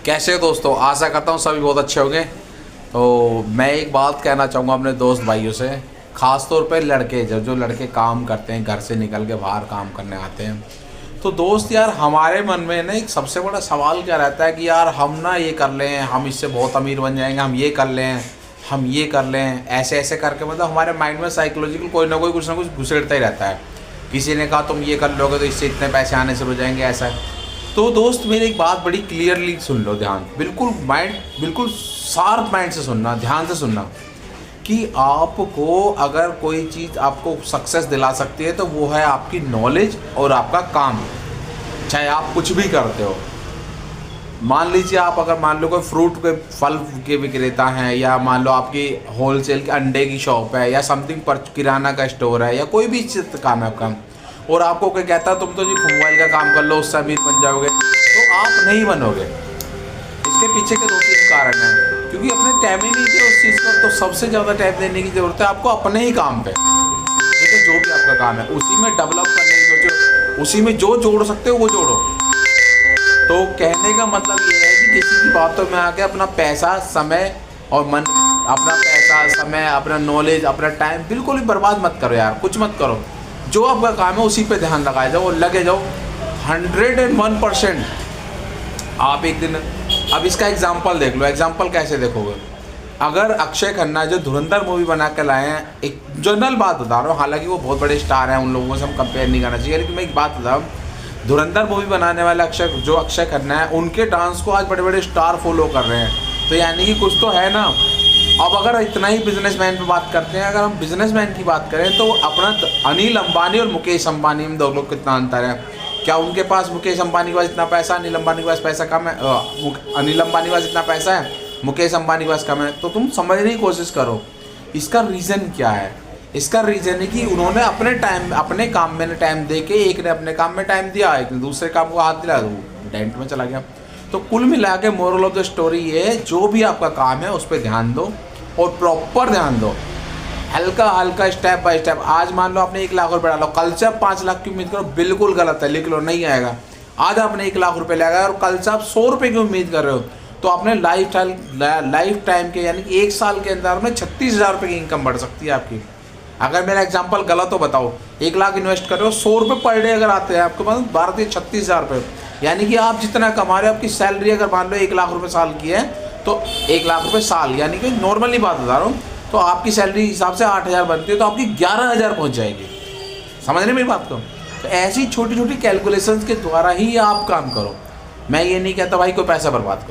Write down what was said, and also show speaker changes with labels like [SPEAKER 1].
[SPEAKER 1] कैसे हो दोस्तों, आशा करता हूँ सभी बहुत अच्छे होंगे। तो मैं एक बात कहना चाहूँगा अपने दोस्त भाइयों से, ख़ास तौर पे लड़के, जो लड़के काम करते हैं, घर से निकल के बाहर काम करने आते हैं। तो दोस्त यार, हमारे मन में ना एक सबसे बड़ा सवाल क्या रहता है कि यार हम ना ये कर लें, हम इससे बहुत अमीर बन जाएंगे, हम ये कर लें, हम ये कर लें, ऐसे ऐसे करके मतलब हमारे माइंड में साइकोलॉजिकल कोई ना कुछ घुसेड़ता ही रहता है। किसी ने कहा तुम ये कर लोगे तो इससे इतने पैसे आने से हो जाएंगे, ऐसा है। तो दोस्त मेरी एक बात बड़ी क्लियरली सुन लो, ध्यान, बिल्कुल शार्प माइंड से सुनना, ध्यान से सुनना, कि आपको अगर कोई चीज़ आपको सक्सेस दिला सकती है तो वो है आपकी नॉलेज और आपका काम। चाहे आप कुछ भी करते हो, मान लीजिए आप अगर मान लो कोई फ्रूट के फल के विक्रेता हैं, या मान लो आपकी होलसेल के अंडे की शॉप है, या समथिंग पर किराना का स्टोर है, या कोई भी काम है आपका, और आपको कोई कहता है तुम तो जी मोबाइल का काम कर लो, उससे अमीर बन जाओगे, तो आप नहीं बनोगे। इसके पीछे के 2-3 कारण हैं, क्योंकि अपने टाइम ही नहीं दिया उस चीज़ को। तो सबसे ज़्यादा टाइम देने की ज़रूरत है आपको अपने ही काम पे, ठीक है, जो भी आपका काम है उसी में डेवलप करने की सोचो, उसी में जो जोड़ सकते हो वो जोड़ो। तो कहने का मतलब ये है कि किसी की बातों में आके अपना पैसा, समय और मन, अपना पैसा, समय, अपना नॉलेज, अपना टाइम बिल्कुल भी बर्बाद मत करो यार, कुछ मत करो। जो आपका काम है उसी पे ध्यान लगाए जाओ और लगे जाओ 101%। आप एक दिन, अब इसका एग्जांपल देख लो। एग्जांपल कैसे देखोगे? अगर अक्षय खन्ना जो धुरंधर मूवी बना के लाए हैं, एक जनरल बात बता रहा हूँ, हालांकि वो बहुत बड़े स्टार हैं, उन लोगों से हम कंपेयर नहीं करना चाहिए, लेकिन मैं एक बात बता रहा हूँ, धुरंधर मूवी बनाने वाले अक्षय खन्ना है, उनके डांस को आज बड़े बड़े स्टार फॉलो कर रहे हैं। तो यानी कि कुछ तो है ना। अब अगर इतना ही बिजनेसमैन पे बात करते हैं, अगर हम बिजनेसमैन की बात करें तो अपना अनिल अंबानी और मुकेश अंबानी में दो लोग कितना अंतर है। क्या उनके पास, मुकेश अंबानी के पास इतना पैसा, अनिल अंबानी के पास पैसा कम है? अनिल अंबानी के पास इतना पैसा है, मुकेश अंबानी के पास कम है। तो तुम समझने की कोशिश करो इसका रीज़न क्या है। इसका रीज़न है कि उन्होंने अपने काम में टाइम दे के, एक ने अपने काम में टाइम दिया, एक ने दूसरे काम को हाथ दिला, वो डेंट में चला गया। तो कुल मिला के मोरल ऑफ द स्टोरी ये है, जो भी आपका काम है उस पर ध्यान दो और प्रॉपर ध्यान दो, हल्का हल्का, स्टेप बाय स्टेप। आज मान लो आपने 1 लाख रुपये डालो, कल से आप 5 लाख की उम्मीद करो, बिल्कुल गलत है, लिख लो, नहीं आएगा। आज आपने 1 लाख रुपये लगाया और कल से आप 100 रुपये की उम्मीद कर रहे हो, तो आपने लाइफ टाइम के, यानी कि 1 साल के अंदर में 36,000 रुपये की इनकम बढ़ सकती है आपकी। अगर मेरा एग्जाम्पल गलत हो बताओ, 1 लाख इन्वेस्ट कर रहे हो, 100 रुपये पर डे अगर आते हैं आपके पास, 36,000 रुपये, यानी कि आप जितना कमा रहे हो, आपकी सैलरी अगर मान लो 1 लाख रुपये साल की है, तो 1 लाख रुपये साल, यानी कि नॉर्मली बात बता रहा हूँ, तो आपकी सैलरी हिसाब से 8,000 बनती है, तो आपकी 11,000 पहुँच जाएगी। समझ रहे मेरी बात को? तो ऐसी छोटी छोटी कैलकुलेशंस के द्वारा ही आप काम करो। मैं ये नहीं कहता भाई कोई पैसा बर्बाद करो।